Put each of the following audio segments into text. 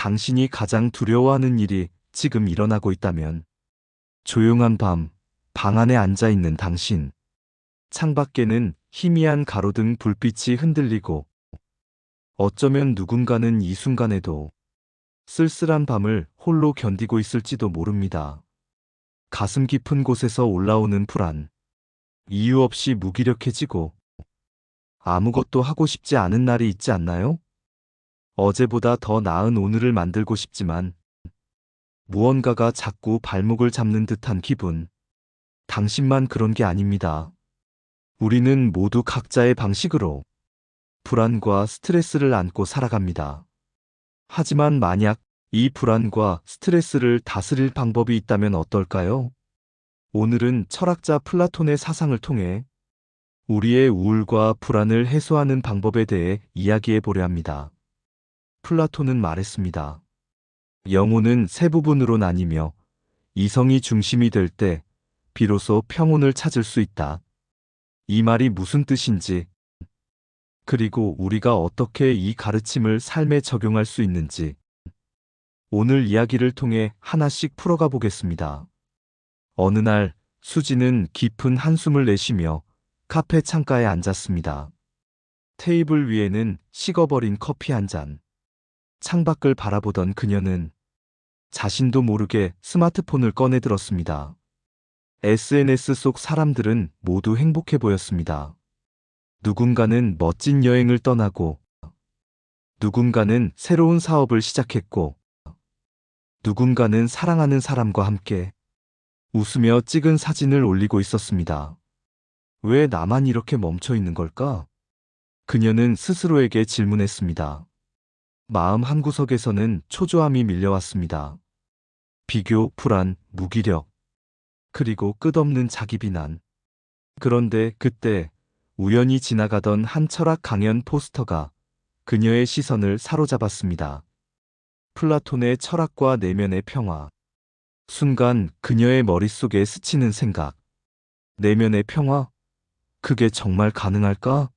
당신이 가장 두려워하는 일이 지금 일어나고 있다면 조용한 밤, 방 안에 앉아 있는 당신. 창밖에는 희미한 가로등 불빛이 흔들리고 어쩌면 누군가는 이 순간에도 쓸쓸한 밤을 홀로 견디고 있을지도 모릅니다. 가슴 깊은 곳에서 올라오는 불안. 이유 없이 무기력해지고 아무것도 하고 싶지 않은 날이 있지 않나요? 어제보다 더 나은 오늘을 만들고 싶지만 무언가가 자꾸 발목을 잡는 듯한 기분. 당신만 그런 게 아닙니다. 우리는 모두 각자의 방식으로 불안과 스트레스를 안고 살아갑니다. 하지만 만약 이 불안과 스트레스를 다스릴 방법이 있다면 어떨까요? 오늘은 철학자 플라톤의 사상을 통해 우리의 우울과 불안을 해소하는 방법에 대해 이야기해 보려 합니다. 플라톤은 말했습니다. 영혼은 세 부분으로 나뉘며 이성이 중심이 될 때 비로소 평온을 찾을 수 있다. 이 말이 무슨 뜻인지, 그리고 우리가 어떻게 이 가르침을 삶에 적용할 수 있는지 오늘 이야기를 통해 하나씩 풀어가 보겠습니다. 어느 날 수지는 깊은 한숨을 내쉬며 카페 창가에 앉았습니다. 테이블 위에는 식어버린 커피 한 잔. 창밖을 바라보던 그녀는 자신도 모르게 스마트폰을 꺼내 들었습니다. SNS 속 사람들은 모두 행복해 보였습니다. 누군가는 멋진 여행을 떠나고, 누군가는 새로운 사업을 시작했고, 누군가는 사랑하는 사람과 함께 웃으며 찍은 사진을 올리고 있었습니다. 왜 나만 이렇게 멈춰 있는 걸까? 그녀는 스스로에게 질문했습니다. 마음 한구석에서는 초조함이 밀려왔습니다. 비교, 불안, 무기력, 그리고 끝없는 자기 비난. 그런데 그때 우연히 지나가던 한 철학 강연 포스터가 그녀의 시선을 사로잡았습니다. 플라톤의 철학과 내면의 평화. 순간 그녀의 머릿속에 스치는 생각. 내면의 평화? 그게 정말 가능할까?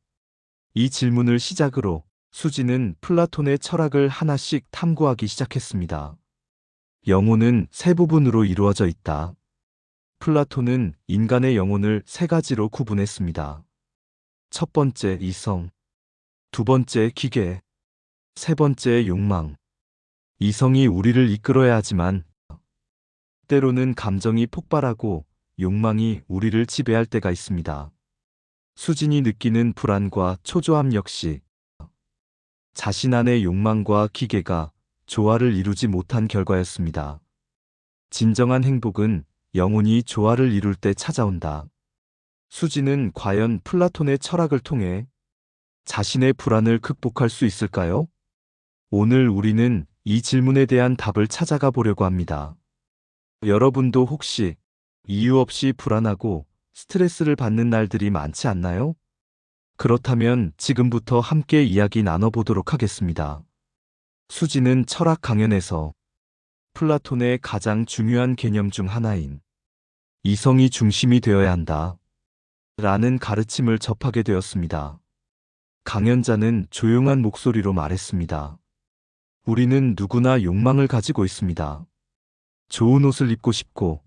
이 질문을 시작으로 수지는 플라톤의 철학을 하나씩 탐구하기 시작했습니다. 영혼은 세 부분으로 이루어져 있다. 플라톤은 인간의 영혼을 세 가지로 구분했습니다. 첫 번째 이성, 두 번째 기계, 세 번째 욕망. 이성이 우리를 이끌어야 하지만 때로는 감정이 폭발하고 욕망이 우리를 지배할 때가 있습니다. 수진이 느끼는 불안과 초조함 역시 자신 안의 욕망과 기계가 조화를 이루지 못한 결과였습니다. 진정한 행복은 영혼이 조화를 이룰 때 찾아온다. 수지는 과연 플라톤의 철학을 통해 자신의 불안을 극복할 수 있을까요? 오늘 우리는 이 질문에 대한 답을 찾아가 보려고 합니다. 여러분도 혹시 이유 없이 불안하고 스트레스를 받는 날들이 많지 않나요? 그렇다면 지금부터 함께 이야기 나눠보도록 하겠습니다. 수지는 철학 강연에서 플라톤의 가장 중요한 개념 중 하나인 이성이 중심이 되어야 한다 라는 가르침을 접하게 되었습니다. 강연자는 조용한 목소리로 말했습니다. 우리는 누구나 욕망을 가지고 있습니다. 좋은 옷을 입고 싶고,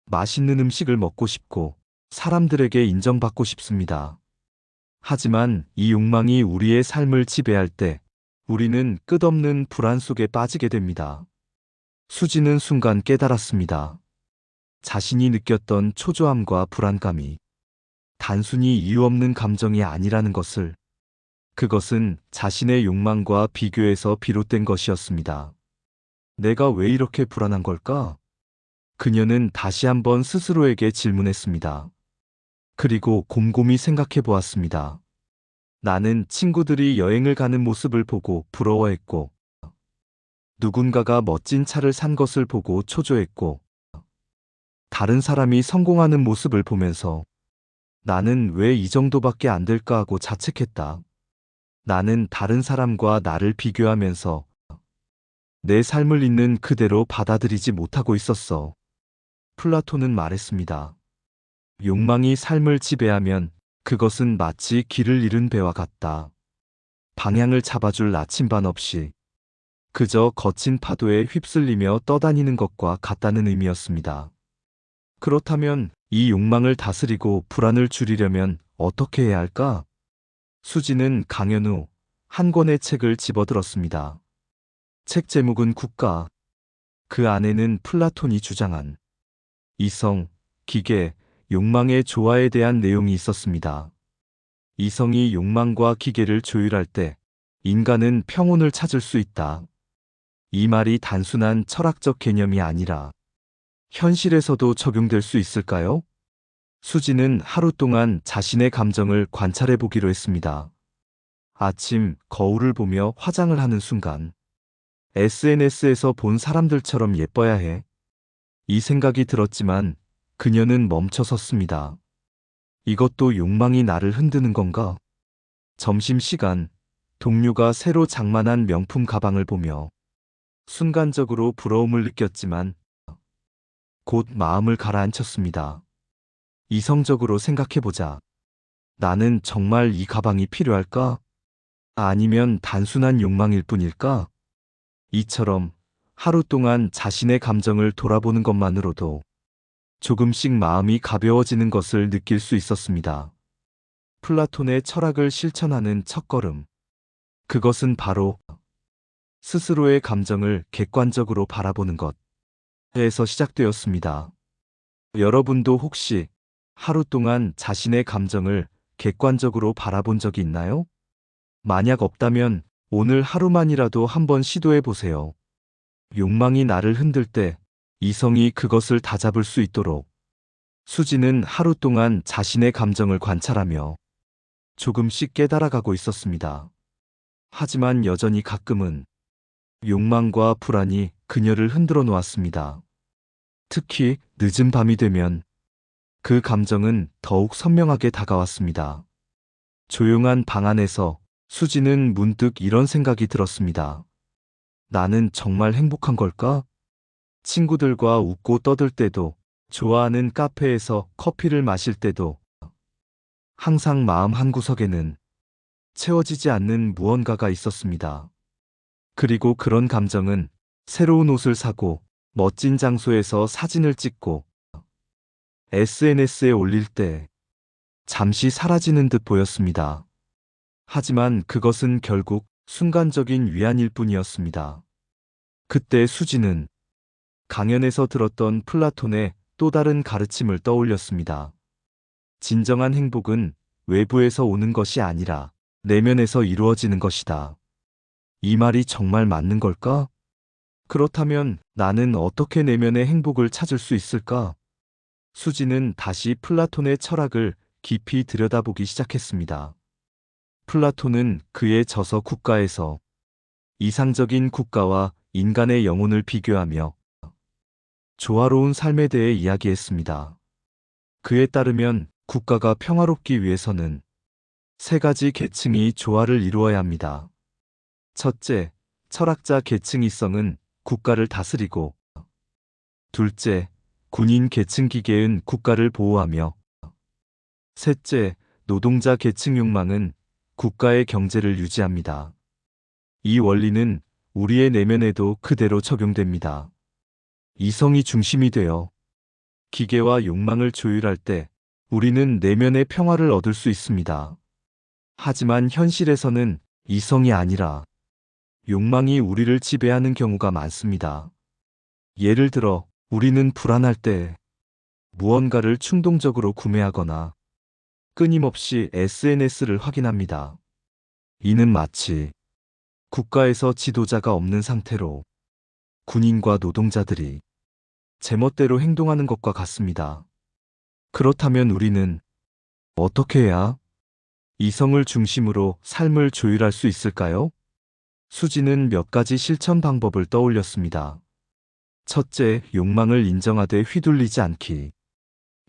맛있는 음식을 먹고 싶고, 사람들에게 인정받고 싶습니다. 하지만 이 욕망이 우리의 삶을 지배할 때 우리는 끝없는 불안 속에 빠지게 됩니다. 수지는 순간 깨달았습니다. 자신이 느꼈던 초조함과 불안감이 단순히 이유 없는 감정이 아니라는 것을. 그것은 자신의 욕망과 비교에서 비롯된 것이었습니다. 내가 왜 이렇게 불안한 걸까? 그녀는 다시 한번 스스로에게 질문했습니다. 그리고 곰곰이 생각해 보았습니다. 나는 친구들이 여행을 가는 모습을 보고 부러워했고, 누군가가 멋진 차를 산 것을 보고 초조했고, 다른 사람이 성공하는 모습을 보면서 나는 왜 이 정도밖에 안 될까 하고 자책했다. 나는 다른 사람과 나를 비교하면서 내 삶을 있는 그대로 받아들이지 못하고 있었어. 플라톤은 말했습니다. 욕망이 삶을 지배하면 그것은 마치 길을 잃은 배와 같다. 방향을 잡아줄 나침반 없이 그저 거친 파도에 휩쓸리며 떠다니는 것과 같다는 의미였습니다. 그렇다면 이 욕망을 다스리고 불안을 줄이려면 어떻게 해야 할까? 수지는 강연 후 한 권의 책을 집어들었습니다. 책 제목은 국가. 그 안에는 플라톤이 주장한 이성, 기계, 욕망의 조화에 대한 내용이 있었습니다. 이성이 욕망과 기계를 조율할 때 인간은 평온을 찾을 수 있다. 이 말이 단순한 철학적 개념이 아니라 현실에서도 적용될 수 있을까요? 수지는 하루 동안 자신의 감정을 관찰해 보기로 했습니다. 아침 거울을 보며 화장을 하는 순간 SNS에서 본 사람들처럼 예뻐야 해. 이 생각이 들었지만 그녀는 멈춰 섰습니다. 이것도 욕망이 나를 흔드는 건가? 점심시간, 동료가 새로 장만한 명품 가방을 보며 순간적으로 부러움을 느꼈지만 곧 마음을 가라앉혔습니다. 이성적으로 생각해보자. 나는 정말 이 가방이 필요할까? 아니면 단순한 욕망일 뿐일까? 이처럼 하루 동안 자신의 감정을 돌아보는 것만으로도 조금씩 마음이 가벼워지는 것을 느낄 수 있었습니다. 플라톤의 철학을 실천하는 첫걸음. 그것은 바로 스스로의 감정을 객관적으로 바라보는 것에서 시작되었습니다. 여러분도 혹시 하루 동안 자신의 감정을 객관적으로 바라본 적이 있나요? 만약 없다면 오늘 하루만이라도 한번 시도해 보세요. 욕망이 나를 흔들 때 이성이 그것을 다잡을 수 있도록 수지는 하루 동안 자신의 감정을 관찰하며 조금씩 깨달아가고 있었습니다. 하지만 여전히 가끔은 욕망과 불안이 그녀를 흔들어 놓았습니다. 특히 늦은 밤이 되면 그 감정은 더욱 선명하게 다가왔습니다. 조용한 방 안에서 수지는 문득 이런 생각이 들었습니다. 나는 정말 행복한 걸까? 친구들과 웃고 떠들 때도, 좋아하는 카페에서 커피를 마실 때도 항상 마음 한구석에는 채워지지 않는 무언가가 있었습니다. 그리고 그런 감정은 새로운 옷을 사고 멋진 장소에서 사진을 찍고 SNS에 올릴 때 잠시 사라지는 듯 보였습니다. 하지만 그것은 결국 순간적인 위안일 뿐이었습니다. 그때 수지는 강연에서 들었던 플라톤의 또 다른 가르침을 떠올렸습니다. 진정한 행복은 외부에서 오는 것이 아니라 내면에서 이루어지는 것이다. 이 말이 정말 맞는 걸까? 그렇다면 나는 어떻게 내면의 행복을 찾을 수 있을까? 수지는 다시 플라톤의 철학을 깊이 들여다보기 시작했습니다. 플라톤은 그의 저서 국가에서 이상적인 국가와 인간의 영혼을 비교하며 조화로운 삶에 대해 이야기했습니다. 그에 따르면 국가가 평화롭기 위해서는 세 가지 계층이 조화를 이루어야 합니다. 첫째, 철학자 계층이성은 국가를 다스리고, 둘째, 군인 계층 기계은 국가를 보호하며, 셋째, 노동자 계층 욕망은 국가의 경제를 유지합니다. 이 원리는 우리의 내면에도 그대로 적용됩니다. 이성이 중심이 되어 기계와 욕망을 조율할 때 우리는 내면의 평화를 얻을 수 있습니다. 하지만 현실에서는 이성이 아니라 욕망이 우리를 지배하는 경우가 많습니다. 예를 들어 우리는 불안할 때 무언가를 충동적으로 구매하거나 끊임없이 SNS를 확인합니다. 이는 마치 국가에서 지도자가 없는 상태로 군인과 노동자들이 제멋대로 행동하는 것과 같습니다. 그렇다면 우리는 어떻게 해야 이성을 중심으로 삶을 조율할 수 있을까요? 수지는 몇 가지 실천 방법을 떠올렸습니다. 첫째, 욕망을 인정하되 휘둘리지 않기.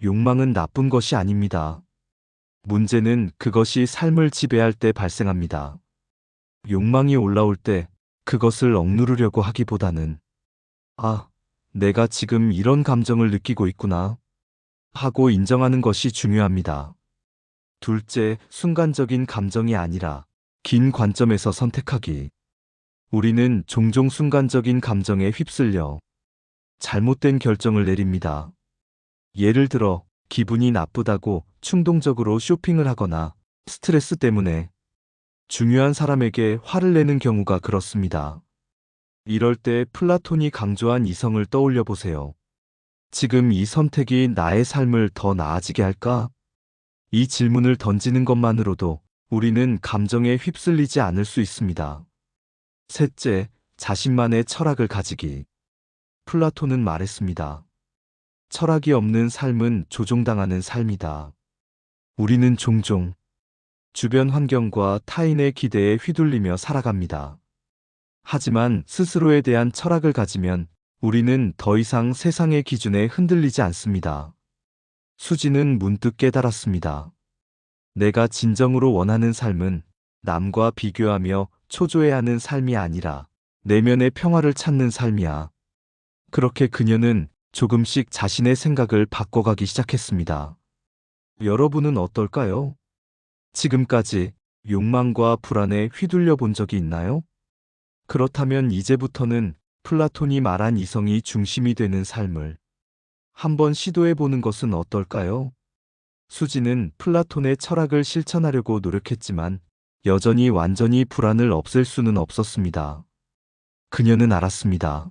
욕망은 나쁜 것이 아닙니다. 문제는 그것이 삶을 지배할 때 발생합니다. 욕망이 올라올 때 그것을 억누르려고 하기보다는 내가 지금 이런 감정을 느끼고 있구나 하고 인정하는 것이 중요합니다. 둘째, 순간적인 감정이 아니라 긴 관점에서 선택하기. 우리는 종종 순간적인 감정에 휩쓸려 잘못된 결정을 내립니다. 예를 들어, 기분이 나쁘다고 충동적으로 쇼핑을 하거나 스트레스 때문에 중요한 사람에게 화를 내는 경우가 그렇습니다. 이럴 때 플라톤이 강조한 이성을 떠올려 보세요. 지금 이 선택이 나의 삶을 더 나아지게 할까? 이 질문을 던지는 것만으로도 우리는 감정에 휩쓸리지 않을 수 있습니다. 셋째, 자신만의 철학을 가지기. 플라톤은 말했습니다. 철학이 없는 삶은 조종당하는 삶이다. 우리는 종종 주변 환경과 타인의 기대에 휘둘리며 살아갑니다. 하지만 스스로에 대한 철학을 가지면 우리는 더 이상 세상의 기준에 흔들리지 않습니다. 수지는 문득 깨달았습니다. 내가 진정으로 원하는 삶은 남과 비교하며 초조해하는 삶이 아니라 내면의 평화를 찾는 삶이야. 그렇게 그녀는 조금씩 자신의 생각을 바꿔가기 시작했습니다. 여러분은 어떨까요? 지금까지 욕망과 불안에 휘둘려 본 적이 있나요? 그렇다면 이제부터는 플라톤이 말한 이성이 중심이 되는 삶을 한번 시도해 보는 것은 어떨까요? 수지는 플라톤의 철학을 실천하려고 노력했지만 여전히 완전히 불안을 없앨 수는 없었습니다. 그녀는 알았습니다.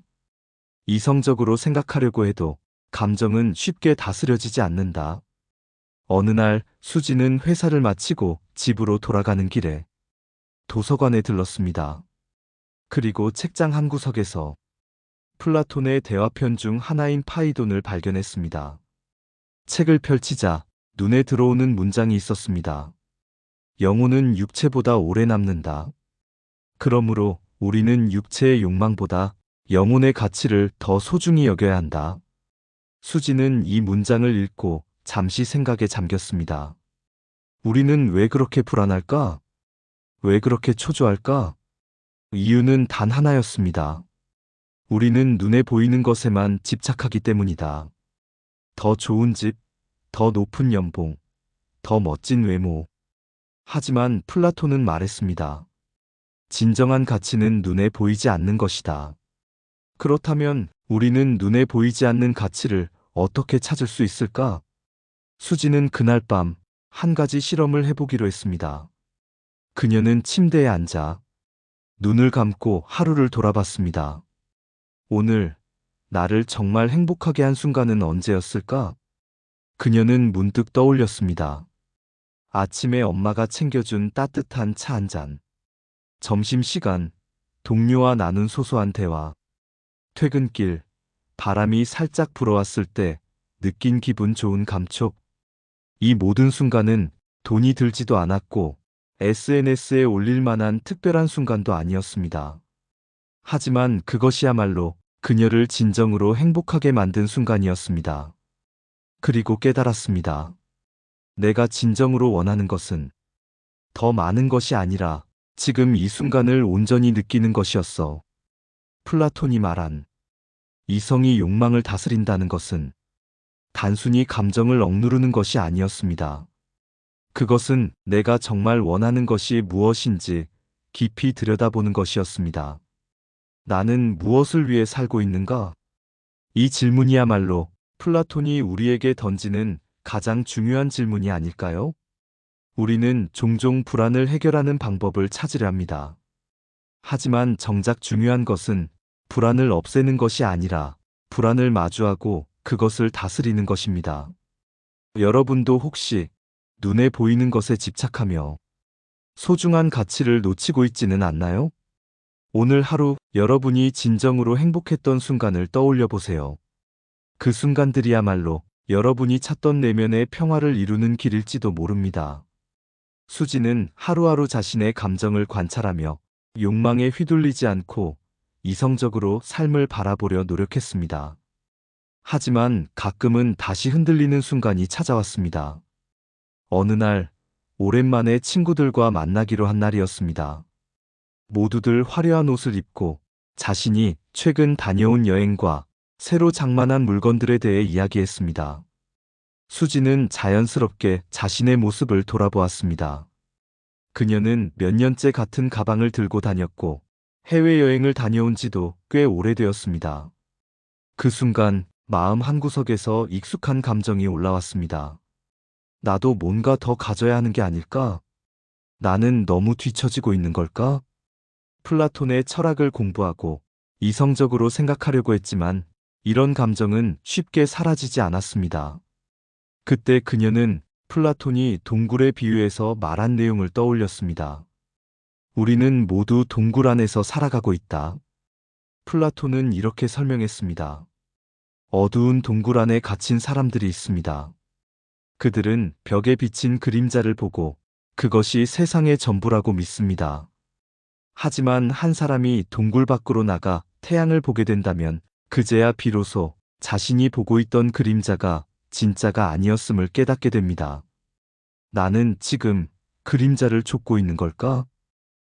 이성적으로 생각하려고 해도 감정은 쉽게 다스려지지 않는다. 어느 날 수지는 회사를 마치고 집으로 돌아가는 길에 도서관에 들렀습니다. 그리고 책장 한 구석에서 플라톤의 대화편 중 하나인 파이돈을 발견했습니다. 책을 펼치자 눈에 들어오는 문장이 있었습니다. 영혼은 육체보다 오래 남는다. 그러므로 우리는 육체의 욕망보다 영혼의 가치를 더 소중히 여겨야 한다. 수지는 이 문장을 읽고 잠시 생각에 잠겼습니다. 우리는 왜 그렇게 불안할까? 왜 그렇게 초조할까? 이유는 단 하나였습니다. 우리는 눈에 보이는 것에만 집착하기 때문이다. 더 좋은 집, 더 높은 연봉, 더 멋진 외모. 하지만 플라톤은 말했습니다. 진정한 가치는 눈에 보이지 않는 것이다. 그렇다면 우리는 눈에 보이지 않는 가치를 어떻게 찾을 수 있을까? 수지는 그날 밤 한 가지 실험을 해보기로 했습니다. 그녀는 침대에 앉아 눈을 감고 하루를 돌아봤습니다. 오늘 나를 정말 행복하게 한 순간은 언제였을까? 그녀는 문득 떠올렸습니다. 아침에 엄마가 챙겨준 따뜻한 차 한 잔. 점심시간, 동료와 나눈 소소한 대화. 퇴근길, 바람이 살짝 불어왔을 때 느낀 기분 좋은 감촉. 이 모든 순간은 돈이 들지도 않았고 SNS에 올릴 만한 특별한 순간도 아니었습니다. 하지만 그것이야말로 그녀를 진정으로 행복하게 만든 순간이었습니다. 그리고 깨달았습니다. 내가 진정으로 원하는 것은 더 많은 것이 아니라 지금 이 순간을 온전히 느끼는 것이었어. 플라톤이 말한 이성이 욕망을 다스린다는 것은 단순히 감정을 억누르는 것이 아니었습니다. 그것은 내가 정말 원하는 것이 무엇인지 깊이 들여다보는 것이었습니다. 나는 무엇을 위해 살고 있는가? 이 질문이야말로 플라톤이 우리에게 던지는 가장 중요한 질문이 아닐까요? 우리는 종종 불안을 해결하는 방법을 찾으려 합니다. 하지만 정작 중요한 것은 불안을 없애는 것이 아니라 불안을 마주하고 그것을 다스리는 것입니다. 여러분도 혹시 눈에 보이는 것에 집착하며 소중한 가치를 놓치고 있지는 않나요? 오늘 하루 여러분이 진정으로 행복했던 순간을 떠올려 보세요. 그 순간들이야말로 여러분이 찾던 내면의 평화를 이루는 길일지도 모릅니다. 수지는 하루하루 자신의 감정을 관찰하며 욕망에 휘둘리지 않고 이성적으로 삶을 바라보려 노력했습니다. 하지만 가끔은 다시 흔들리는 순간이 찾아왔습니다. 어느 날 오랜만에 친구들과 만나기로 한 날이었습니다. 모두들 화려한 옷을 입고 자신이 최근 다녀온 여행과 새로 장만한 물건들에 대해 이야기했습니다. 수지는 자연스럽게 자신의 모습을 돌아보았습니다. 그녀는 몇 년째 같은 가방을 들고 다녔고 해외여행을 다녀온 지도 꽤 오래되었습니다. 그 순간 마음 한구석에서 익숙한 감정이 올라왔습니다. 나도 뭔가 더 가져야 하는 게 아닐까? 나는 너무 뒤처지고 있는 걸까? 플라톤의 철학을 공부하고 이성적으로 생각하려고 했지만 이런 감정은 쉽게 사라지지 않았습니다. 그때 그녀는 플라톤이 동굴에 비유해서 말한 내용을 떠올렸습니다. 우리는 모두 동굴 안에서 살아가고 있다. 플라톤은 이렇게 설명했습니다. 어두운 동굴 안에 갇힌 사람들이 있습니다. 그들은 벽에 비친 그림자를 보고 그것이 세상의 전부라고 믿습니다. 하지만 한 사람이 동굴 밖으로 나가 태양을 보게 된다면 그제야 비로소 자신이 보고 있던 그림자가 진짜가 아니었음을 깨닫게 됩니다. 나는 지금 그림자를 쫓고 있는 걸까?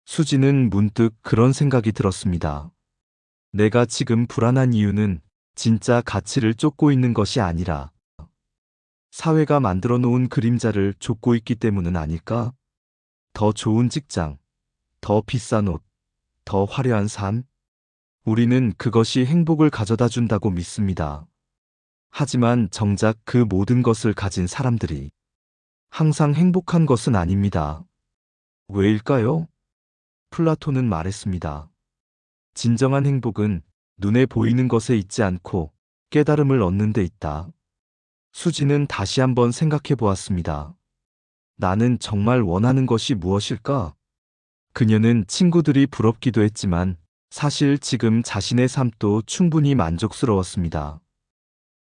수지는 문득 그런 생각이 들었습니다. 내가 지금 불안한 이유는 진짜 가치를 쫓고 있는 것이 아니라 사회가 만들어 놓은 그림자를 쫓고 있기 때문은 아닐까? 더 좋은 직장, 더 비싼 옷, 더 화려한 삶? 우리는 그것이 행복을 가져다 준다고 믿습니다. 하지만 정작 그 모든 것을 가진 사람들이 항상 행복한 것은 아닙니다. 왜일까요? 플라톤은 말했습니다. 진정한 행복은 눈에 보이는 것에 있지 않고 깨달음을 얻는 데 있다. 수지는 다시 한번 생각해 보았습니다. 나는 정말 원하는 것이 무엇일까? 그녀는 친구들이 부럽기도 했지만 사실 지금 자신의 삶도 충분히 만족스러웠습니다.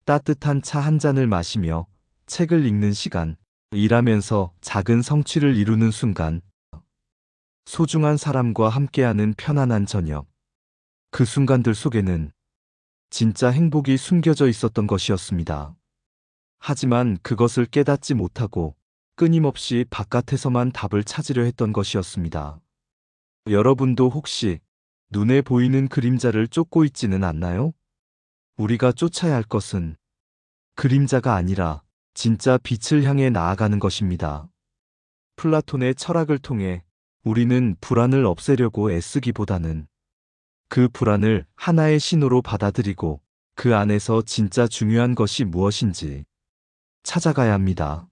따뜻한 차 한 잔을 마시며 책을 읽는 시간, 일하면서 작은 성취를 이루는 순간, 소중한 사람과 함께하는 편안한 저녁. 그 순간들 속에는 진짜 행복이 숨겨져 있었던 것이었습니다. 하지만 그것을 깨닫지 못하고 끊임없이 바깥에서만 답을 찾으려 했던 것이었습니다. 여러분도 혹시 눈에 보이는 그림자를 쫓고 있지는 않나요? 우리가 쫓아야 할 것은 그림자가 아니라 진짜 빛을 향해 나아가는 것입니다. 플라톤의 철학을 통해 우리는 불안을 없애려고 애쓰기보다는 그 불안을 하나의 신호로 받아들이고 그 안에서 진짜 중요한 것이 무엇인지 찾아가야 합니다.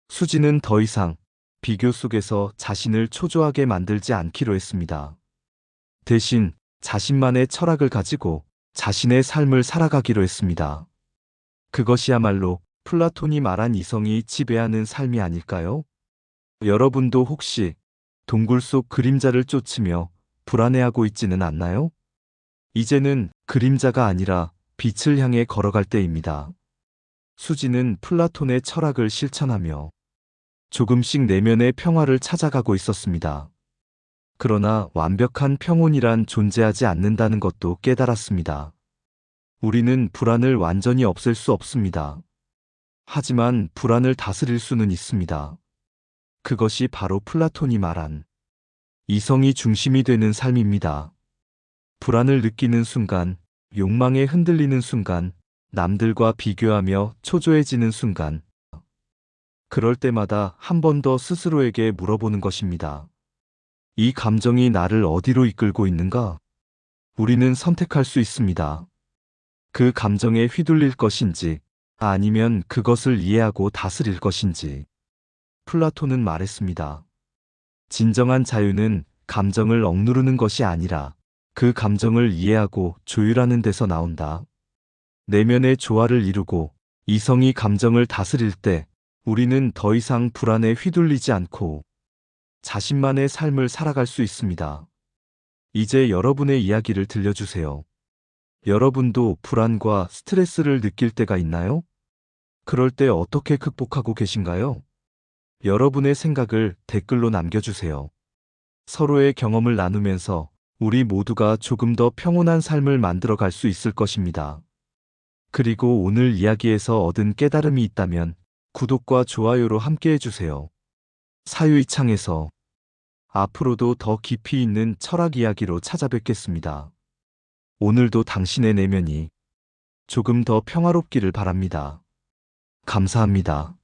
수지는 더 이상 비교 속에서 자신을 초조하게 만들지 않기로 했습니다. 대신 자신만의 철학을 가지고 자신의 삶을 살아가기로 했습니다. 그것이야말로 플라톤이 말한 이성이 지배하는 삶이 아닐까요? 여러분도 혹시 동굴 속 그림자를 쫓으며 불안해하고 있지는 않나요? 이제는 그림자가 아니라 빛을 향해 걸어갈 때입니다. 수지는 플라톤의 철학을 실천하며 조금씩 내면의 평화를 찾아가고 있었습니다. 그러나 완벽한 평온이란 존재하지 않는다는 것도 깨달았습니다. 우리는 불안을 완전히 없앨 수 없습니다. 하지만 불안을 다스릴 수는 있습니다. 그것이 바로 플라톤이 말한 이성이 중심이 되는 삶입니다. 불안을 느끼는 순간, 욕망에 흔들리는 순간, 남들과 비교하며 초조해지는 순간, 그럴 때마다 한 번 더 스스로에게 물어보는 것입니다. 이 감정이 나를 어디로 이끌고 있는가? 우리는 선택할 수 있습니다. 그 감정에 휘둘릴 것인지, 아니면 그것을 이해하고 다스릴 것인지. 플라톤은 말했습니다. 진정한 자유는 감정을 억누르는 것이 아니라 그 감정을 이해하고 조율하는 데서 나온다. 내면의 조화를 이루고 이성이 감정을 다스릴 때 우리는 더 이상 불안에 휘둘리지 않고 자신만의 삶을 살아갈 수 있습니다. 이제 여러분의 이야기를 들려주세요. 여러분도 불안과 스트레스를 느낄 때가 있나요? 그럴 때 어떻게 극복하고 계신가요? 여러분의 생각을 댓글로 남겨주세요. 서로의 경험을 나누면서 우리 모두가 조금 더 평온한 삶을 만들어 갈 수 있을 것입니다. 그리고 오늘 이야기에서 얻은 깨달음이 있다면 구독과 좋아요로 함께 해주세요. 사유이창에서 앞으로도 더 깊이 있는 철학 이야기로 찾아뵙겠습니다. 오늘도 당신의 내면이 조금 더 평화롭기를 바랍니다. 감사합니다.